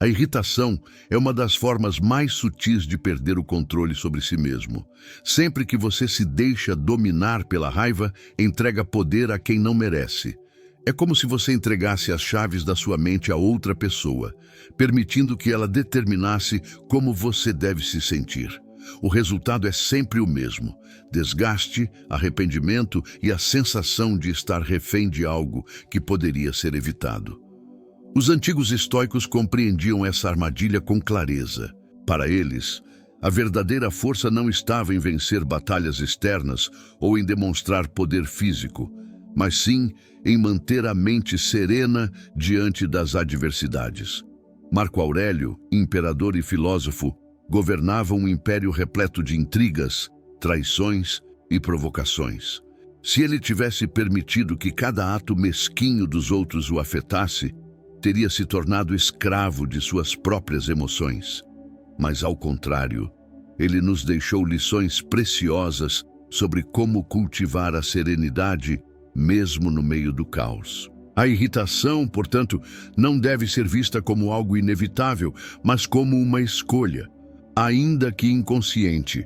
A irritação é uma das formas mais sutis de perder o controle sobre si mesmo. Sempre que você se deixa dominar pela raiva, entrega poder a quem não merece. É como se você entregasse as chaves da sua mente a outra pessoa, permitindo que ela determinasse como você deve se sentir. O resultado é sempre o mesmo: desgaste, arrependimento e a sensação de estar refém de algo que poderia ser evitado. Os antigos estoicos compreendiam essa armadilha com clareza. Para eles, a verdadeira força não estava em vencer batalhas externas ou em demonstrar poder físico, mas sim em manter a mente serena diante das adversidades. Marco Aurélio, imperador e filósofo, governava um império repleto de intrigas, traições e provocações. Se ele tivesse permitido que cada ato mesquinho dos outros o afetasse, teria se tornado escravo de suas próprias emoções. Mas, ao contrário, ele nos deixou lições preciosas sobre como cultivar a serenidade mesmo no meio do caos. A irritação, portanto, não deve ser vista como algo inevitável, mas como uma escolha, ainda que inconsciente.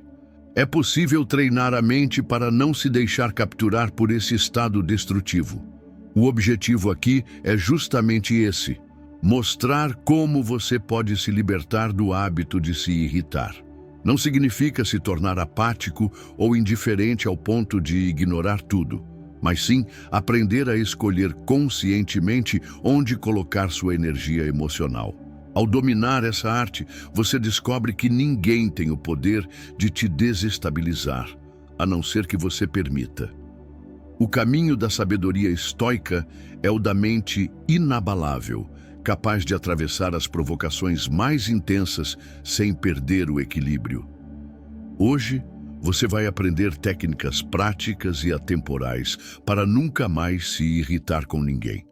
É possível treinar a mente para não se deixar capturar por esse estado destrutivo. O objetivo aqui é justamente esse: mostrar como você pode se libertar do hábito de se irritar. Não significa se tornar apático ou indiferente ao ponto de ignorar tudo, mas sim aprender a escolher conscientemente onde colocar sua energia emocional. Ao dominar essa arte, você descobre que ninguém tem o poder de te desestabilizar, a não ser que você permita. O caminho da sabedoria estoica é o da mente inabalável, capaz de atravessar as provocações mais intensas sem perder o equilíbrio. Hoje, você vai aprender técnicas práticas e atemporais para nunca mais se irritar com ninguém.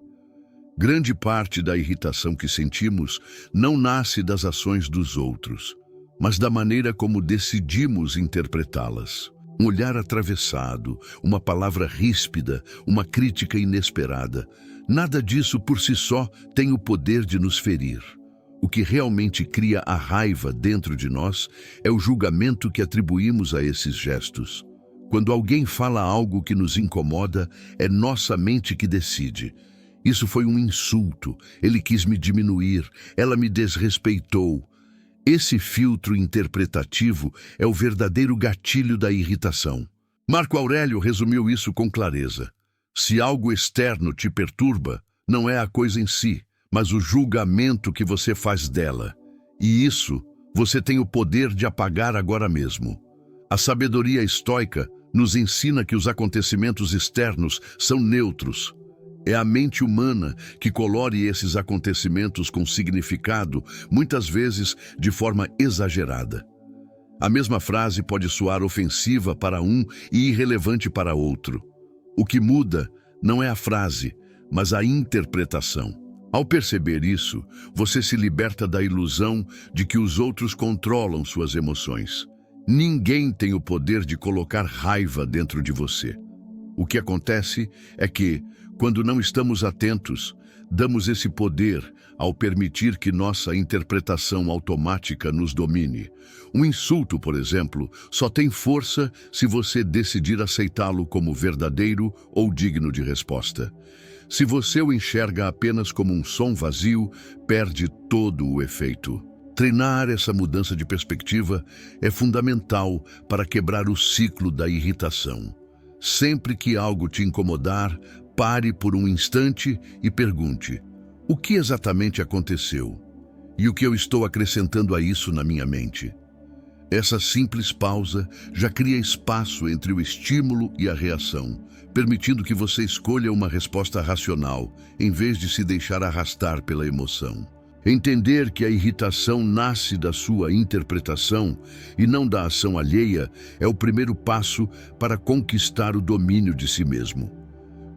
Grande parte da irritação que sentimos não nasce das ações dos outros, mas da maneira como decidimos interpretá-las. Um olhar atravessado, uma palavra ríspida, uma crítica inesperada. Nada disso por si só tem o poder de nos ferir. O que realmente cria a raiva dentro de nós é o julgamento que atribuímos a esses gestos. Quando alguém fala algo que nos incomoda, é nossa mente que decide. Isso foi um insulto, ele quis me diminuir, ela me desrespeitou. Esse filtro interpretativo é o verdadeiro gatilho da irritação. Marco Aurélio resumiu isso com clareza. Se algo externo te perturba, não é a coisa em si, mas o julgamento que você faz dela. E isso você tem o poder de apagar agora mesmo. A sabedoria estoica nos ensina que os acontecimentos externos são neutros. É a mente humana que colore esses acontecimentos com significado, muitas vezes de forma exagerada. A mesma frase pode soar ofensiva para um e irrelevante para outro. O que muda não é a frase, mas a interpretação. Ao perceber isso, você se liberta da ilusão de que os outros controlam suas emoções. Ninguém tem o poder de colocar raiva dentro de você. O que acontece é que, quando não estamos atentos, damos esse poder ao permitir que nossa interpretação automática nos domine. Um insulto, por exemplo, só tem força se você decidir aceitá-lo como verdadeiro ou digno de resposta. Se você o enxerga apenas como um som vazio, perde todo o efeito. Treinar essa mudança de perspectiva é fundamental para quebrar o ciclo da irritação. Sempre que algo te incomodar, pare por um instante e pergunte: o que exatamente aconteceu? E o que eu estou acrescentando a isso na minha mente? Essa simples pausa já cria espaço entre o estímulo e a reação, permitindo que você escolha uma resposta racional, em vez de se deixar arrastar pela emoção. Entender que a irritação nasce da sua interpretação e não da ação alheia é o primeiro passo para conquistar o domínio de si mesmo.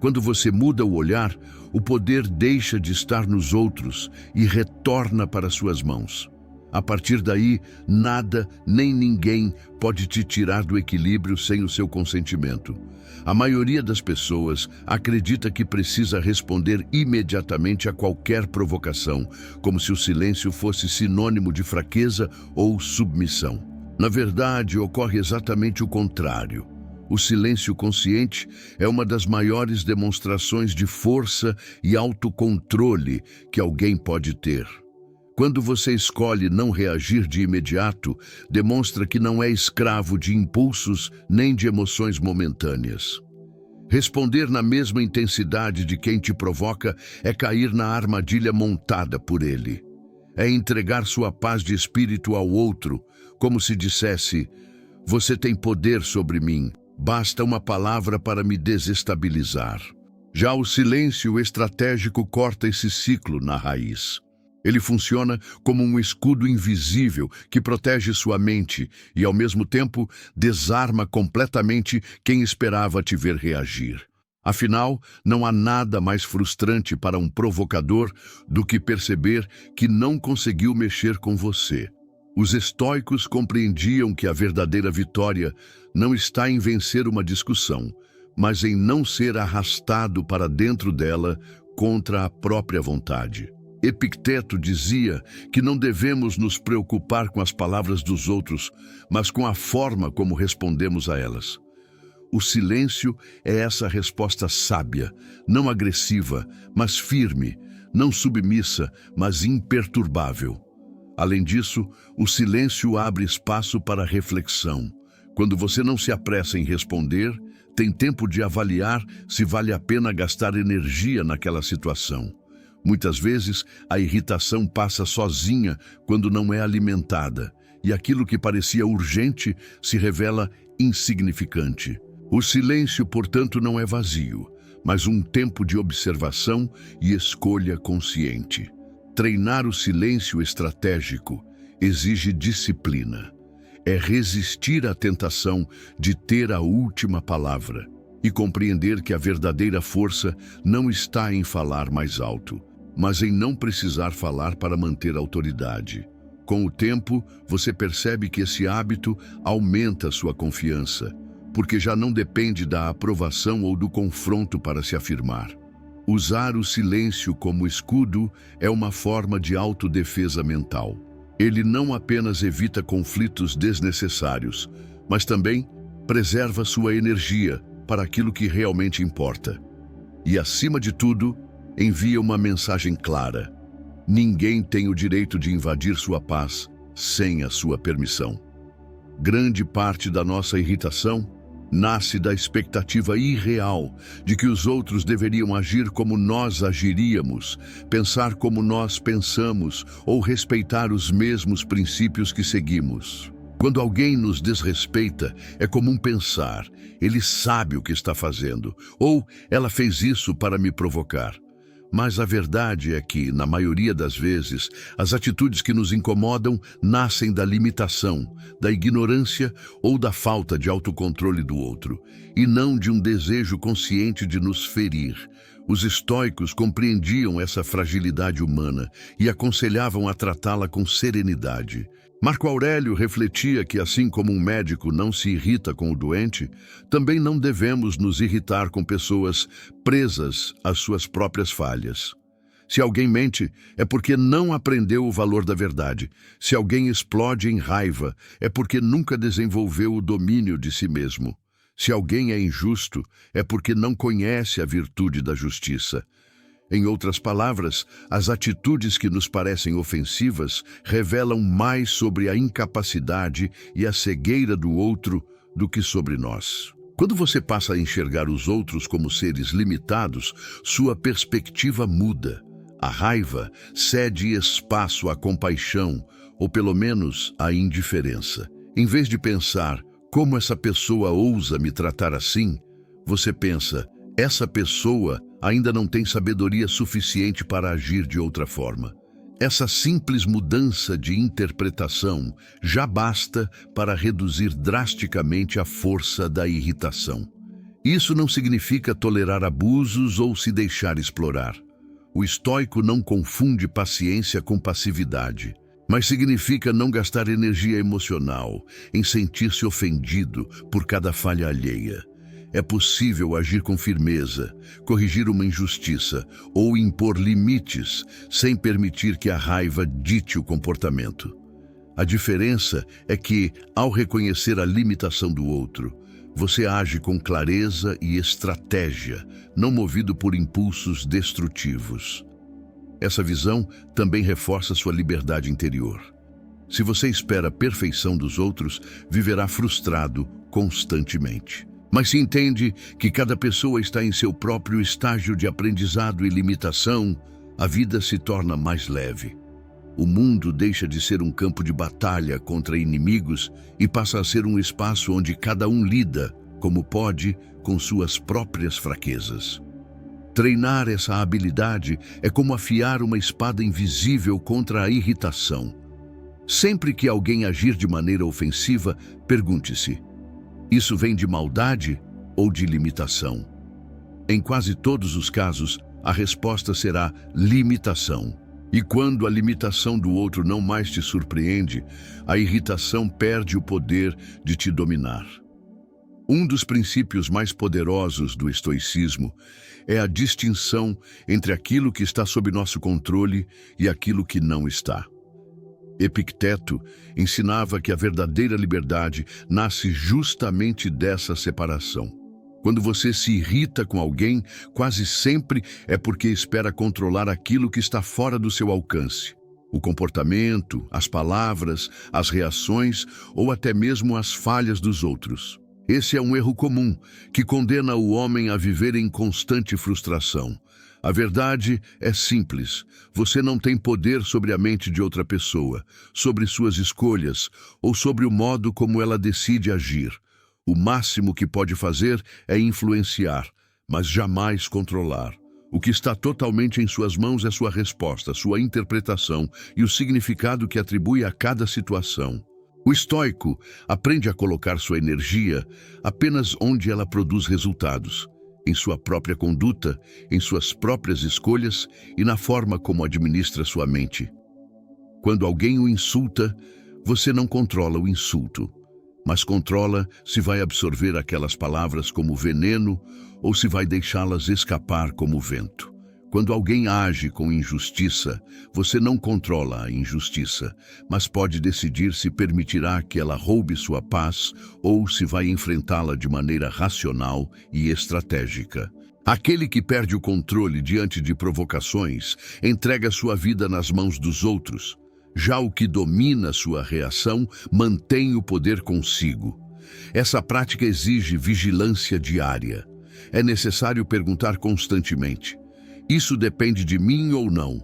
Quando você muda o olhar, o poder deixa de estar nos outros e retorna para suas mãos. A partir daí, nada nem ninguém pode te tirar do equilíbrio sem o seu consentimento. A maioria das pessoas acredita que precisa responder imediatamente a qualquer provocação, como se o silêncio fosse sinônimo de fraqueza ou submissão. Na verdade, ocorre exatamente o contrário. O silêncio consciente é uma das maiores demonstrações de força e autocontrole que alguém pode ter. Quando você escolhe não reagir de imediato, demonstra que não é escravo de impulsos nem de emoções momentâneas. Responder na mesma intensidade de quem te provoca é cair na armadilha montada por ele. É entregar sua paz de espírito ao outro, como se dissesse: "Você tem poder sobre mim, basta uma palavra para me desestabilizar." Já o silêncio estratégico corta esse ciclo na raiz. Ele funciona como um escudo invisível que protege sua mente e, ao mesmo tempo, desarma completamente quem esperava te ver reagir. Afinal, não há nada mais frustrante para um provocador do que perceber que não conseguiu mexer com você. Os estoicos compreendiam que a verdadeira vitória não está em vencer uma discussão, mas em não ser arrastado para dentro dela contra a própria vontade. Epicteto dizia que não devemos nos preocupar com as palavras dos outros, mas com a forma como respondemos a elas. O silêncio é essa resposta sábia, não agressiva, mas firme, não submissa, mas imperturbável. Além disso, o silêncio abre espaço para reflexão. Quando você não se apressa em responder, tem tempo de avaliar se vale a pena gastar energia naquela situação. Muitas vezes, a irritação passa sozinha quando não é alimentada, e aquilo que parecia urgente se revela insignificante. O silêncio, portanto, não é vazio, mas um tempo de observação e escolha consciente. Treinar o silêncio estratégico exige disciplina. É resistir à tentação de ter a última palavra e compreender que a verdadeira força não está em falar mais alto, mas em não precisar falar para manter autoridade. Com o tempo, você percebe que esse hábito aumenta sua confiança, porque já não depende da aprovação ou do confronto para se afirmar. Usar o silêncio como escudo é uma forma de autodefesa mental. Ele não apenas evita conflitos desnecessários, mas também preserva sua energia para aquilo que realmente importa. E, acima de tudo, envia uma mensagem clara: ninguém tem o direito de invadir sua paz sem a sua permissão. Grande parte da nossa irritação nasce da expectativa irreal de que os outros deveriam agir como nós agiríamos, pensar como nós pensamos ou respeitar os mesmos princípios que seguimos. Quando alguém nos desrespeita, é comum pensar: ele sabe o que está fazendo, ou ela fez isso para me provocar. Mas a verdade é que, na maioria das vezes, as atitudes que nos incomodam nascem da limitação, da ignorância ou da falta de autocontrole do outro, e não de um desejo consciente de nos ferir. Os estoicos compreendiam essa fragilidade humana e aconselhavam a tratá-la com serenidade. Marco Aurélio refletia que, assim como um médico não se irrita com o doente, também não devemos nos irritar com pessoas presas às suas próprias falhas. Se alguém mente, é porque não aprendeu o valor da verdade. Se alguém explode em raiva, é porque nunca desenvolveu o domínio de si mesmo. Se alguém é injusto, é porque não conhece a virtude da justiça. Em outras palavras, as atitudes que nos parecem ofensivas revelam mais sobre a incapacidade e a cegueira do outro do que sobre nós. Quando você passa a enxergar os outros como seres limitados, sua perspectiva muda. A raiva cede espaço à compaixão, ou pelo menos à indiferença. Em vez de pensar: como essa pessoa ousa me tratar assim, você pensa: essa pessoa ainda não tem sabedoria suficiente para agir de outra forma. Essa simples mudança de interpretação já basta para reduzir drasticamente a força da irritação. Isso não significa tolerar abusos ou se deixar explorar. O estoico não confunde paciência com passividade, mas significa não gastar energia emocional em sentir-se ofendido por cada falha alheia. É possível agir com firmeza, corrigir uma injustiça ou impor limites sem permitir que a raiva dite o comportamento. A diferença é que, ao reconhecer a limitação do outro, você age com clareza e estratégia, não movido por impulsos destrutivos. Essa visão também reforça sua liberdade interior. Se você espera a perfeição dos outros, viverá frustrado constantemente. Mas se entende que cada pessoa está em seu próprio estágio de aprendizado e limitação, a vida se torna mais leve. O mundo deixa de ser um campo de batalha contra inimigos e passa a ser um espaço onde cada um lida, como pode, com suas próprias fraquezas. Treinar essa habilidade é como afiar uma espada invisível contra a irritação. Sempre que alguém agir de maneira ofensiva, pergunte-se: isso vem de maldade ou de limitação? Em quase todos os casos, a resposta será limitação. E quando a limitação do outro não mais te surpreende, a irritação perde o poder de te dominar. Um dos princípios mais poderosos do estoicismo é a distinção entre aquilo que está sob nosso controle e aquilo que não está. Epicteto ensinava que a verdadeira liberdade nasce justamente dessa separação. Quando você se irrita com alguém, quase sempre é porque espera controlar aquilo que está fora do seu alcance. O comportamento, as palavras, as reações ou até mesmo as falhas dos outros. Esse é um erro comum, que condena o homem a viver em constante frustração. A verdade é simples. Você não tem poder sobre a mente de outra pessoa, sobre suas escolhas ou sobre o modo como ela decide agir. O máximo que pode fazer é influenciar, mas jamais controlar. O que está totalmente em suas mãos é sua resposta, sua interpretação e o significado que atribui a cada situação. O estoico aprende a colocar sua energia apenas onde ela produz resultados, em sua própria conduta, em suas próprias escolhas e na forma como administra sua mente. Quando alguém o insulta, você não controla o insulto, mas controla se vai absorver aquelas palavras como veneno ou se vai deixá-las escapar como vento. Quando alguém age com injustiça, você não controla a injustiça, mas pode decidir se permitirá que ela roube sua paz ou se vai enfrentá-la de maneira racional e estratégica. Aquele que perde o controle diante de provocações entrega sua vida nas mãos dos outros. Já o que domina sua reação mantém o poder consigo. Essa prática exige vigilância diária. É necessário perguntar constantemente: isso depende de mim ou não?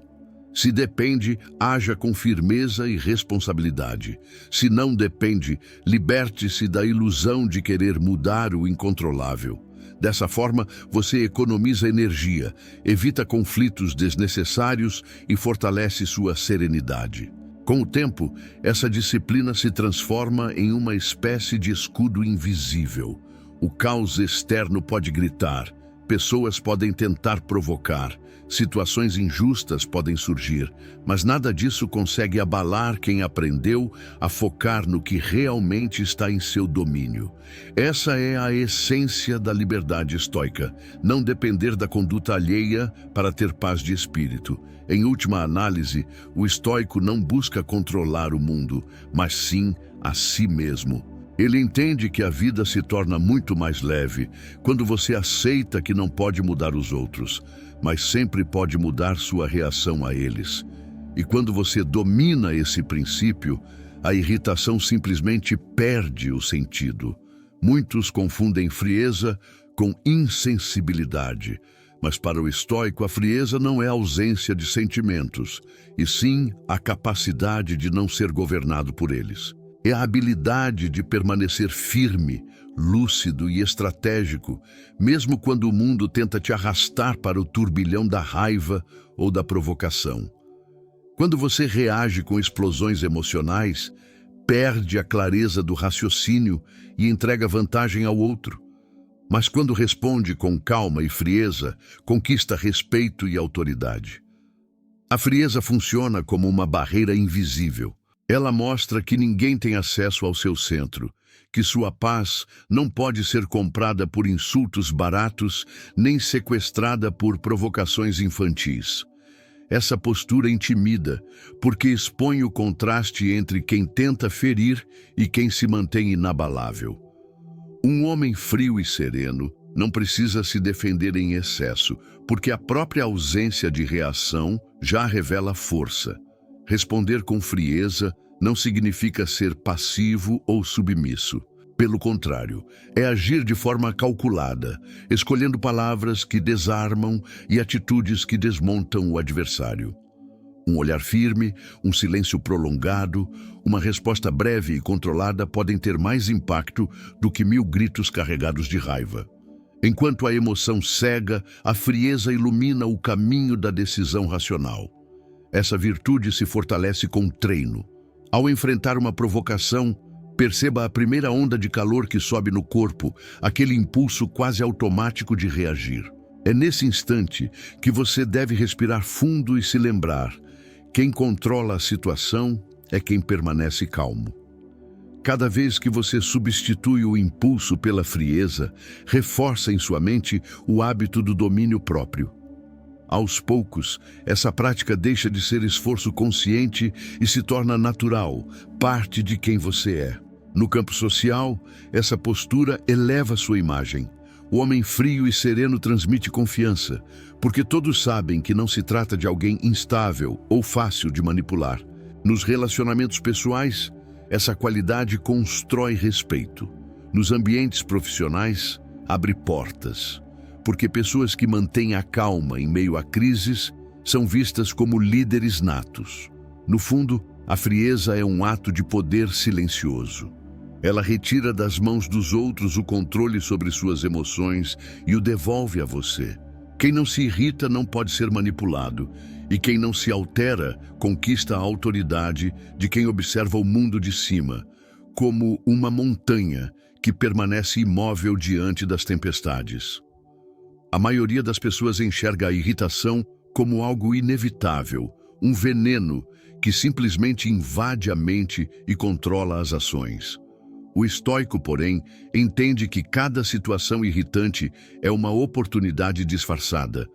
Se depende, haja com firmeza e responsabilidade. Se não depende, liberte-se da ilusão de querer mudar o incontrolável. Dessa forma, você economiza energia, evita conflitos desnecessários e fortalece sua serenidade. Com o tempo, essa disciplina se transforma em uma espécie de escudo invisível. O caos externo pode gritar, pessoas podem tentar provocar, situações injustas podem surgir, mas nada disso consegue abalar quem aprendeu a focar no que realmente está em seu domínio. Essa é a essência da liberdade estoica, não depender da conduta alheia para ter paz de espírito. Em última análise, o estoico não busca controlar o mundo, mas sim a si mesmo. Ele entende que a vida se torna muito mais leve quando você aceita que não pode mudar os outros, mas sempre pode mudar sua reação a eles. E quando você domina esse princípio, a irritação simplesmente perde o sentido. Muitos confundem frieza com insensibilidade, mas para o estoico a frieza não é ausência de sentimentos, e sim a capacidade de não ser governado por eles. É a habilidade de permanecer firme, lúcido e estratégico, mesmo quando o mundo tenta te arrastar para o turbilhão da raiva ou da provocação. Quando você reage com explosões emocionais, perde a clareza do raciocínio e entrega vantagem ao outro. Mas quando responde com calma e frieza, conquista respeito e autoridade. A frieza funciona como uma barreira invisível. Ela mostra que ninguém tem acesso ao seu centro, que sua paz não pode ser comprada por insultos baratos, nem sequestrada por provocações infantis. Essa postura intimida, porque expõe o contraste entre quem tenta ferir e quem se mantém inabalável. Um homem frio e sereno não precisa se defender em excesso, porque a própria ausência de reação já revela força. Responder com frieza não significa ser passivo ou submisso. Pelo contrário, é agir de forma calculada, escolhendo palavras que desarmam e atitudes que desmontam o adversário. Um olhar firme, um silêncio prolongado, uma resposta breve e controlada podem ter mais impacto do que 1000 gritos carregados de raiva. Enquanto a emoção cega, a frieza ilumina o caminho da decisão racional. Essa virtude se fortalece com treino. Ao enfrentar uma provocação, perceba a primeira onda de calor que sobe no corpo, aquele impulso quase automático de reagir. É nesse instante que você deve respirar fundo e se lembrar: quem controla a situação é quem permanece calmo. Cada vez que você substitui o impulso pela frieza, reforça em sua mente o hábito do domínio próprio. Aos poucos, essa prática deixa de ser esforço consciente e se torna natural, parte de quem você é. No campo social, essa postura eleva sua imagem. O homem frio e sereno transmite confiança, porque todos sabem que não se trata de alguém instável ou fácil de manipular. Nos relacionamentos pessoais, essa qualidade constrói respeito. Nos ambientes profissionais, abre portas, porque pessoas que mantêm a calma em meio a crises são vistas como líderes natos. No fundo, a frieza é um ato de poder silencioso. Ela retira das mãos dos outros o controle sobre suas emoções e o devolve a você. Quem não se irrita não pode ser manipulado, e quem não se altera conquista a autoridade de quem observa o mundo de cima, como uma montanha que permanece imóvel diante das tempestades. A maioria das pessoas enxerga a irritação como algo inevitável, um veneno que simplesmente invade a mente e controla as ações. O estoico, porém, entende que cada situação irritante é uma oportunidade disfarçada,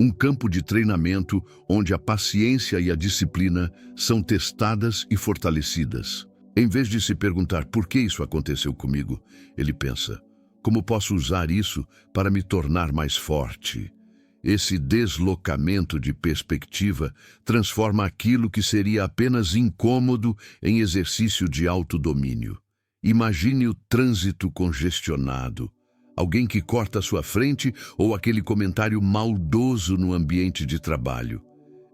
um campo de treinamento onde a paciência e a disciplina são testadas e fortalecidas. Em vez de se perguntar por que isso aconteceu comigo, ele pensa: como posso usar isso para me tornar mais forte? Esse deslocamento de perspectiva transforma aquilo que seria apenas incômodo em exercício de autodomínio. Imagine o trânsito congestionado, alguém que corta a sua frente ou aquele comentário maldoso no ambiente de trabalho.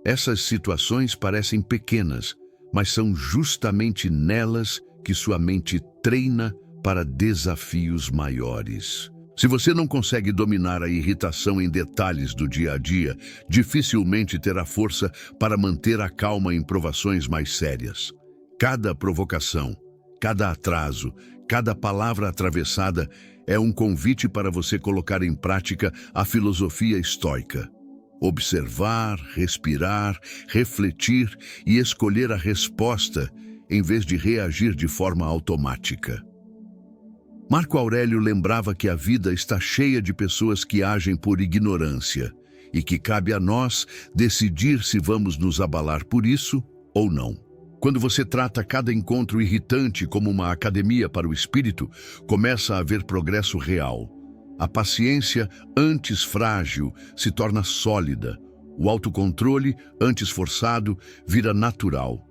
Essas situações parecem pequenas, mas são justamente nelas que sua mente treina para desafios maiores. Se você não consegue dominar a irritação em detalhes do dia a dia, dificilmente terá força para manter a calma em provações mais sérias. Cada provocação, cada atraso, cada palavra atravessada é um convite para você colocar em prática a filosofia estoica. Observar, respirar, refletir e escolher a resposta em vez de reagir de forma automática. Marco Aurélio lembrava que a vida está cheia de pessoas que agem por ignorância e que cabe a nós decidir se vamos nos abalar por isso ou não. Quando você trata cada encontro irritante como uma academia para o espírito, começa a haver progresso real. A paciência, antes frágil, se torna sólida. O autocontrole, antes forçado, vira natural.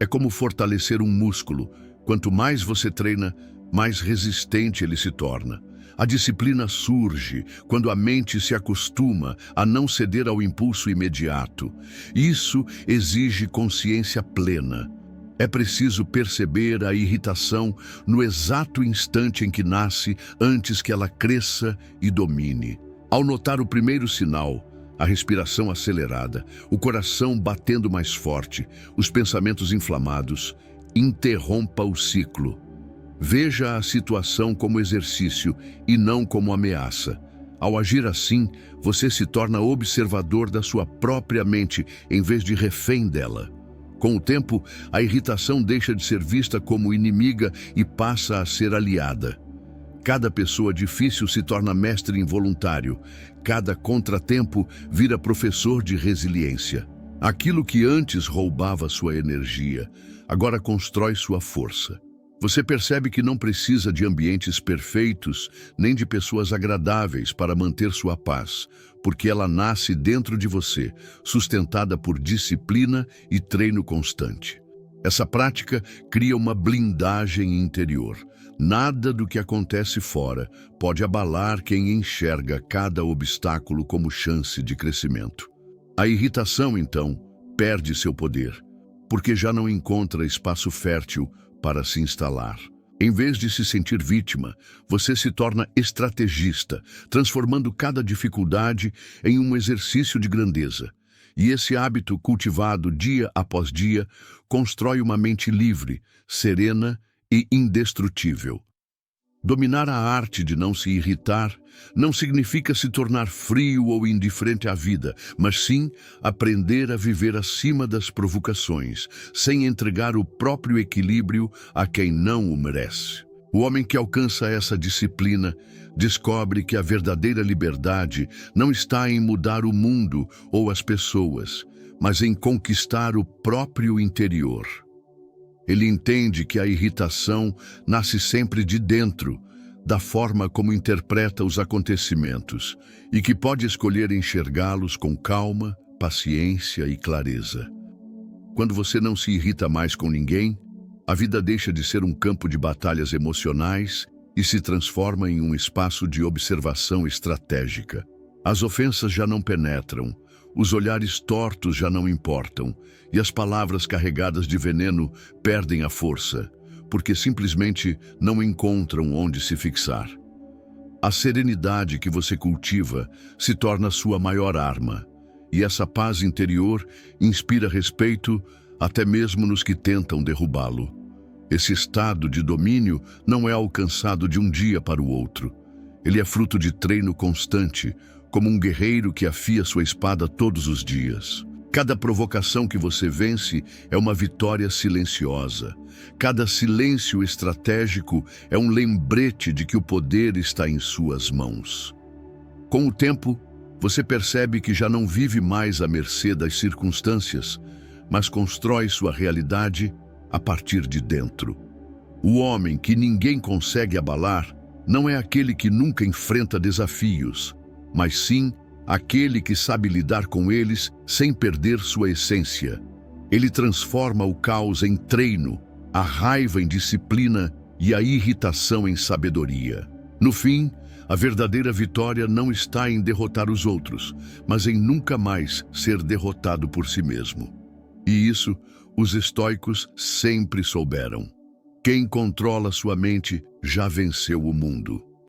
É como fortalecer um músculo. Quanto mais você treina, mais resistente ele se torna. A disciplina surge quando a mente se acostuma a não ceder ao impulso imediato. Isso exige consciência plena. É preciso perceber a irritação no exato instante em que nasce, antes que ela cresça e domine. Ao notar o primeiro sinal, a respiração acelerada, o coração batendo mais forte, os pensamentos inflamados, interrompa o ciclo. Veja a situação como exercício e não como ameaça. Ao agir assim, você se torna observador da sua própria mente em vez de refém dela. Com o tempo, a irritação deixa de ser vista como inimiga e passa a ser aliada. Cada pessoa difícil se torna mestre involuntário. Cada contratempo vira professor de resiliência. Aquilo que antes roubava sua energia, agora constrói sua força. Você percebe que não precisa de ambientes perfeitos, nem de pessoas agradáveis para manter sua paz, porque ela nasce dentro de você, sustentada por disciplina e treino constante. Essa prática cria uma blindagem interior. Nada do que acontece fora pode abalar quem enxerga cada obstáculo como chance de crescimento. A irritação, então, perde seu poder, porque já não encontra espaço fértil para se instalar. Em vez de se sentir vítima, você se torna estrategista, transformando cada dificuldade em um exercício de grandeza. E esse hábito, cultivado dia após dia, constrói uma mente livre, serena e indestrutível. Dominar a arte de não se irritar não significa se tornar frio ou indiferente à vida, mas sim aprender a viver acima das provocações, sem entregar o próprio equilíbrio a quem não o merece. O homem que alcança essa disciplina descobre que a verdadeira liberdade não está em mudar o mundo ou as pessoas, mas em conquistar o próprio interior. Ele entende que a irritação nasce sempre de dentro, da forma como interpreta os acontecimentos, e que pode escolher enxergá-los com calma, paciência e clareza. Quando você não se irrita mais com ninguém, a vida deixa de ser um campo de batalhas emocionais e se transforma em um espaço de observação estratégica. As ofensas já não penetram, os olhares tortos já não importam, e as palavras carregadas de veneno perdem a força, porque simplesmente não encontram onde se fixar. A serenidade que você cultiva se torna sua maior arma, e essa paz interior inspira respeito até mesmo nos que tentam derrubá-lo. Esse estado de domínio não é alcançado de um dia para o outro. Ele é fruto de treino constante, como um guerreiro que afia sua espada todos os dias. Cada provocação que você vence é uma vitória silenciosa. Cada silêncio estratégico é um lembrete de que o poder está em suas mãos. Com o tempo, você percebe que já não vive mais à mercê das circunstâncias, mas constrói sua realidade a partir de dentro. O homem que ninguém consegue abalar não é aquele que nunca enfrenta desafios, mas sim aquele que sabe lidar com eles sem perder sua essência. Ele transforma o caos em treino, a raiva em disciplina e a irritação em sabedoria. No fim, a verdadeira vitória não está em derrotar os outros, mas em nunca mais ser derrotado por si mesmo. E isso, os estoicos sempre souberam. Quem controla sua mente já venceu o mundo.